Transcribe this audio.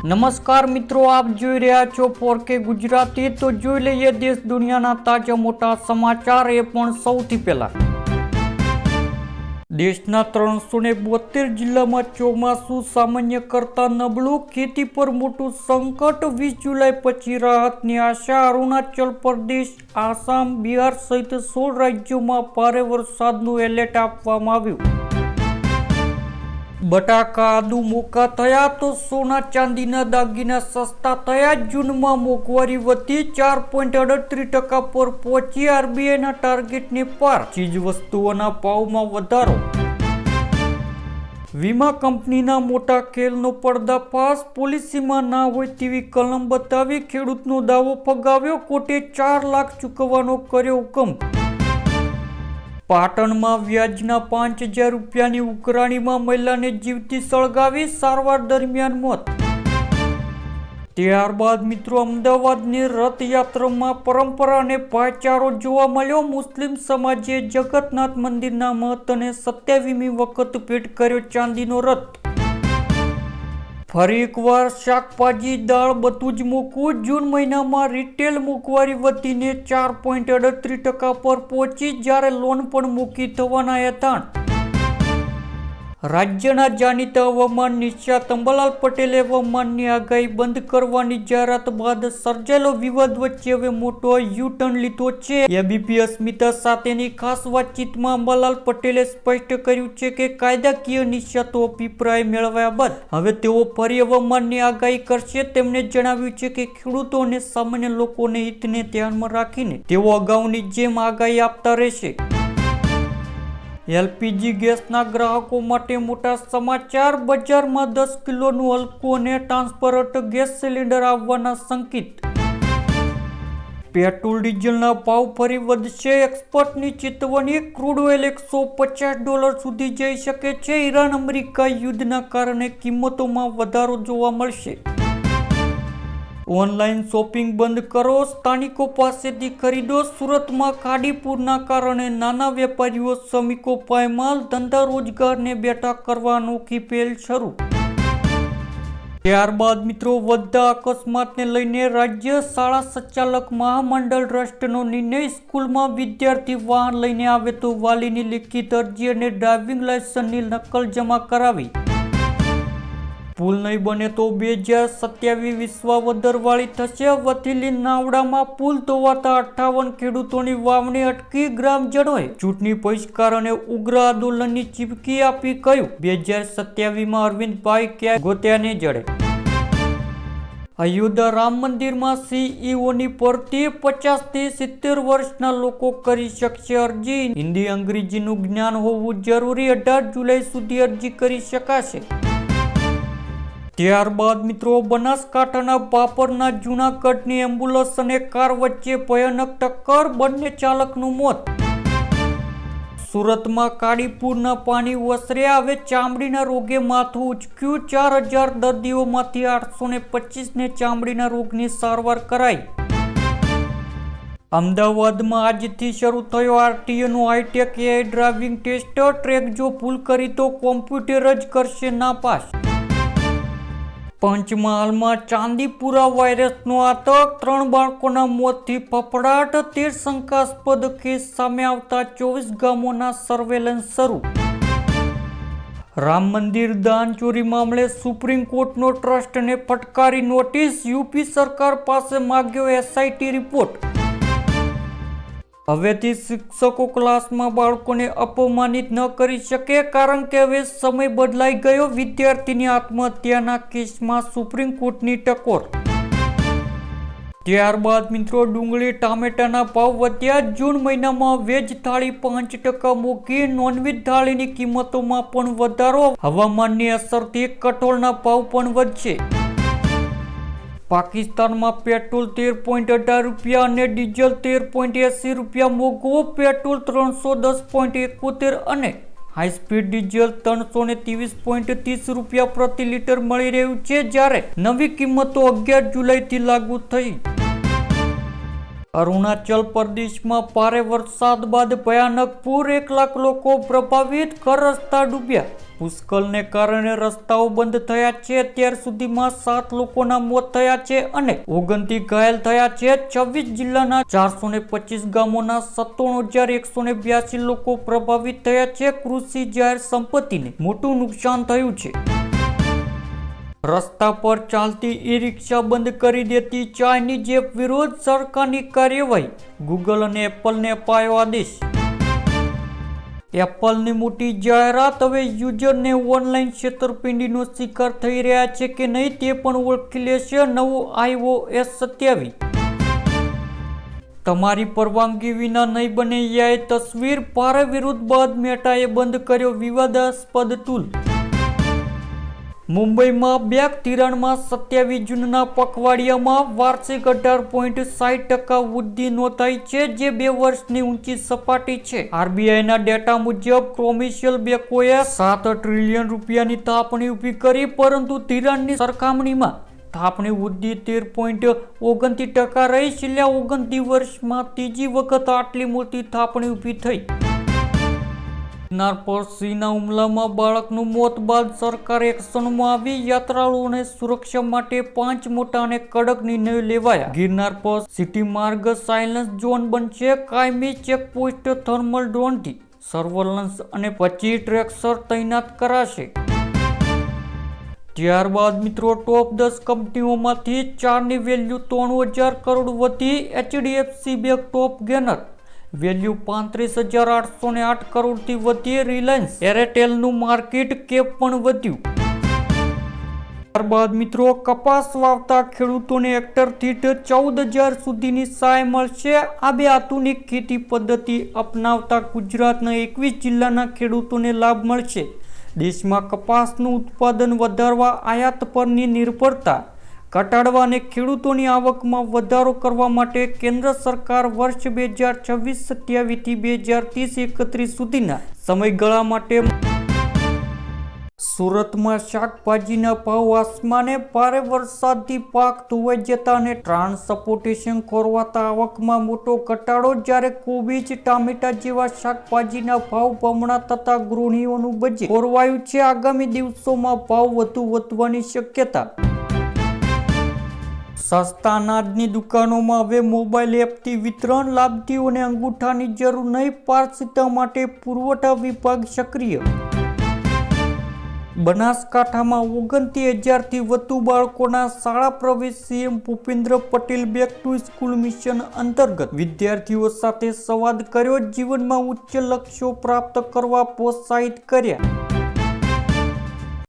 નમસ્કાર મિત્રો, આપ જોઈ રહ્યા છો 4K ગુજરાતી। તો જોઈ લઈએ દેશ દુનિયાના તાજા મોટા સમાચાર, એ પણ સૌથી પહેલા। દેશના 372 જિલ્લામાં ચોમાસું સામાન્ય કરતા નબળું, ખેતી પર મોટું સંકટ, 20 જુલાઈ પછી રાહતની આશા। અરુણાચલ પ્રદેશ, આસામ, બિહાર સહિત 16 રાજ્યોમાં ભારે વરસાદનું એલર્ટ આપવામાં આવ્યું। બટાકા આદુ મોંઘા થયા તો સોના ચાંદીના દાગીના સસ્તા થયા। જૂનમાં મોંઘવારી વધી 4.38% પર પહોંચી, આરબીઆઈના ટાર્ગેટને પાર। ચીજ વસ્તુઓના ભાવમાં વધારો। વીમા કંપનીના મોટા ખેલનો પર્દાફાશ, પોલિસીમાં ના હોય તેવી કલમ બતાવી ખેડૂતનો દાવો ફગાવ્યો, કોર્ટે 4 લાખ ચૂકવવાનો કર્યો હુકમ। પાટણમાં વ્યાજના 5000 રૂપિયાની ઉઘરાણીમાં મહિલાને જીવતી સળગાવી, સારવાર દરમિયાન મોત। ત્યારબાદ મિત્રો, અમદાવાદની રથયાત્રામાં પરંપરા અને ભાઈચારો જોવા મળ્યો। મુસ્લિમ સમાજે જગન્નાથ મંદિરના મહંતને 27મી વખત ભેટ કર્યો ચાંદીનો રથ। ફરી એકવાર શાકભાજી, દાળ બધું જ મોંઘું। જૂન મહિનામાં રિટેલ મોંઘવારી વધીને 4.38% પર પહોંચી, જ્યારે લોન પણ મોંઘી થવાના એંધાણ। રાજ્યના જાણીતા હવામાન નિષ્ણાત અંબાલાલ પટેલે હવામાનની આગાહી બંધ કરવાની જાહેરાત બાદ સર્જાયેલો વિવાદ વચ્ચે હવે મોટો યુ-ટર્ન લીધો છે। એબીપી અસ્મિતા સાથેની ખાસ વાતચીતમાં અંબાલાલ પટેલે સ્પષ્ટ કર્યું છે કે કાયદાકીય નિષ્ણાતો અભિપ્રાય મેળવ્યા બાદ હવે તેઓ ફરી હવામાનની આગાહી કરશે। તેમણે જણાવ્યું છે કે ખેડૂતો અને સામાન્ય લોકોને હિતને ધ્યાનમાં રાખીને તેઓ અગાઉની જેમ આગાહી આપતા રહેશે। એલપીજી ગેસના ગ્રાહકો માટે મોટા સમાચાર, બજારમાં 10 કિલોનું હલકું અને ટ્રાન્સપરન્ટ ગેસ સિલિન્ડર આવવાના સંકેત। પેટ્રોલ ડીઝલના ભાવ ફરી વધશે, એક્સપર્ટની ચેતવણી, ક્રૂડ ઓઇલ $150 સુધી જઈ શકે છે। ઈરાન અમેરિકા યુદ્ધના કારણે કિંમતોમાં વધારો જોવા મળશે। ઓનલાઈન શોપિંગ બંધ કરો, સ્થાનિકો પાસેથી ખરીદો। સુરતમાં ખાડીપુરના કારણે નાના વેપારીઓ, શ્રમિકો પાયમાલ, ધંધા રોજગારને બેઠા કરવા અનોખી પહેલ શરૂ। ત્યારબાદ મિત્રો, વધતા અકસ્માતને લઈને રાજ્ય શાળા સંચાલક મહામંડળ ટ્રસ્ટનો નિર્ણય, સ્કૂલમાં વિદ્યાર્થી વાહન લઈને આવે તો વાલીની લિખિત અરજી અને ડ્રાઇવિંગ લાયસન્સની નકલ જમા કરાવી। પુલ નહીં બને તો 2027 વિશ્વાવદરવાળી થશે। વથીલી નાવડામાં પુલ ધોવાતા 58 ખેડૂતોની વાવણી અટકી, ગ્રામજનોએ ચૂંટણી બહિષ્કાર અને ઉગ્ર આંદોલનની ચીમકી આપી, કહ્યું 2027માં અરવિંદભાઈ ક્યાંય ગોત્યા ને જડે। અયોધ્યા રામ મંદિરમાં સીઈઓની ભરતી, 50 થી 70 વર્ષના લોકો કરી શકશે અરજી। હિન્દી અંગ્રેજીનું જ્ઞાન હોવું જરૂરી, 18 જુલાઈ સુધી અરજી કરી શકાશે। ત્યારબાદ મિત્રો, બનાસકાંઠાના બાબરના જૂનાગઢની એમ્બ્યુલન્સ અને કાર વચ્ચે ભયાનક ટક્કર, બંને ચાલકનું મોત। સુરતમાં કાળીપુરના પાણી ઓસર્યા, હવે ચામડીના રોગે માથું ઉંચક્યું, 4000 દર્દીઓમાંથી 825ને ચામડીના રોગની સારવાર કરાઈ। અમદાવાદમાં આજથી શરૂ થયો આરટીઓનો high tech AI driving test, track જો ભૂલ કરી તો કોમ્પ્યુટર જ કરશે નાપાસ। પંચમહાલમાં ચાંદીપુરા વાયરસનો આતંક, 3 બાળકોના મોતથી ફફડાટ, 13 શંકાસ્પદ કેસ સામે આવતા 24 ગામોના સર્વેલન્સ શરૂ। રામ મંદિર દાન ચોરી મામલે સુપ્રીમ કોર્ટનો ટ્રસ્ટને ફટકારી નોટિસ, યુપી સરકાર પાસે માગ્યો એસઆઈટી રિપોર્ટ। હવેથી શિક્ષકો ક્લાસમાં બાળકોને અપમાનિત ન કરી શકે, કારણ કે હવે સમય બદલાઈ ગયો। વિદ્યાર્થીની આત્મહત્યાના કેસમાં સુપ્રીમ કોર્ટની ટકોર। ત્યારબાદ મિત્રો, ડુંગળી ટામેટાના ભાવ વધ્યા, જૂન મહિનામાં વેજ થાળી 5% મોંઘી, નોનવેજ થાળીની કિંમતોમાં પણ વધારો। હવામાનની અસરથી કઠોળના ભાવ પણ વધશે। પાકિસ્તાનમાં પેટ્રોલ 13.18 રૂપિયા અને ડીઝલ 13.80 રૂપિયા મોંઘું, પેટ્રોલ 310.71 અને હાઈસ્પીડ ડીઝલ 323.30 રૂપિયા પ્રતિ લીટર મળી રહ્યું છે, જ્યારે નવી કિંમતો 11 જુલાઈથી લાગુ થઈ। અરુણાચલ પ્રદેશમાં ભારે વરસાદ બાદ ભયાનક પૂર, 1 લાખ લોકો પ્રભાવિત, ઘર રસ્તા ડૂબ્યા. ભૂસ્ખલનને કારણે રસ્તાઓ બંધ થયા છે. અત્યાર સુધીમાં 7 લોકોના મોત થયા છે અને 29 ઘાયલ થયા છે. 26 જિલ્લાના 425 ગામોના 97,182 લોકો પ્રભાવિત થયા છે. કૃષિ, જાહેર સંપત્તિને મોટું નુકસાન થયું છે. રસ્તા પર ચાલતી ઈ-રિક્ષા બંધ કરી દેતી ચાઇનીઝ એપ વિરુદ્ધ સરકારની કાર્યવાહી, ગૂગલ અને એપલને અપાયો આદેશ. એપલની મોટી જાહેરાત, હવે યુઝરને ઓનલાઈન છેતરપિંડીનો શિકાર થઈ રહ્યા છે કે નહીં તે પણ ઓળખી લેશે નવું iOS 27. તમારી પરવાનગી વિના નહીં બને AI તસવીર, ભારે વિરોધ બાદ મેટાએ બંધ કર્યો વિવાદાસ્પદ ટૂલ. મુંબઈમાં બેંક ધિરાણમાં 27 જૂનના પખવાડિયામાં વાર્ષિક 18.60% વૃદ્ધિ નોંધાઈ છે, જે 2 વર્ષની ઊંચી સપાટી છે. RBIના ડેટા મુજબ કોમર્શિયલ બેંકોએ 7 ટ્રિલિયન રૂપિયાની થાપણી ઊભી કરી, પરંતુ ધિરાણની સરખામણીમાં થાપણી વૃદ્ધિ 13.29% રહી. છેલ્લા 29 વર્ષમાં ત્રીજી વખત આટલી મોટી થાપણી ઊભી થઈ. ગિરનાર પર સિંહના હુમલામાં બાળકનું મોત બાદ સરકાર એક્શનમાં આવી. યાત્રાળુઓને સુરક્ષા માટે 5 મોટા અને કડક નિર્ણયો લેવાયા. ગિરનાર પર સિટી માર્ગ સાયલન્સ ઝોન બનશે. કાયમી ચેકપોસ્ટ, થર્મલ ડ્રોનથી સર્વેલન્સ અને 25 ટ્રેકર તૈનાત કરાશે. ત્યારબાદ મિત્રો, ટોપ 10 કંપનીઓમાંથી 4ની વેલ્યુ 3,000 કરોડ વધી. HDFC બેંક ટોપ ગેનર, વેલ્યુ 35,808 કરોડથી વધી. રિલાયન્સ એરટેલનું માર્કેટ કેપ પણ વધ્યું. ત્યારબાદ મિત્રો, કપાસ વાવતા ખેડૂતોને હેક્ટર દીઠ 14,000 સુધીની સહાય મળશે. આ બે આધુનિક ખેતી પદ્ધતિ અપનાવતા ગુજરાતના 21 જિલ્લાના ખેડૂતોને લાભ મળશે. દેશમાં કપાસનું ઉત્પાદન વધારવા, આયાત પરની નિર્ભરતા ઘટાડવા અને ખેડૂતોની આવકમાં વધારો કરવા માટે કેન્દ્ર સરકાર વર્ષ 2026-27 થી 2030-31 સુધીના સમયગાળા માટે. સુરતમાં શાકભાજીના ભાવ આસમાને. ભારે વરસાદથી પાક ધોવાઈ જતા અને ટ્રાન્સપોર્ટેશન ખોરવાતા આવકમાં મોટો ઘટાડો. જ્યારે કોબીજ, ટામેટા જેવા શાકભાજીના ભાવ બમણા થતા ગૃહિણીઓનું બજેટ ખોરવાયું છે. આગામી દિવસોમાં ભાવ વધુ વધવાની શક્યતા. સસ્તા અનાજની દુકાનોમાં હવે મોબાઈલ એપથી વિતરણ. લાભાર્થીઓને અંગૂઠાની જરૂર નહીં. પારદર્શિતા માટે પુરવઠા વિભાગ સક્રિય. બનાસકાંઠામાં 29,000થી વધુ બાળકોના શાળા પ્રવેશ. CM Bhupendra Patel back to school mission અંતર્ગત વિદ્યાર્થીઓ સાથે સંવાદ કર્યો. જીવનમાં ઉચ્ચ લક્ષ્યો પ્રાપ્ત કરવા પ્રોત્સાહિત કર્યા.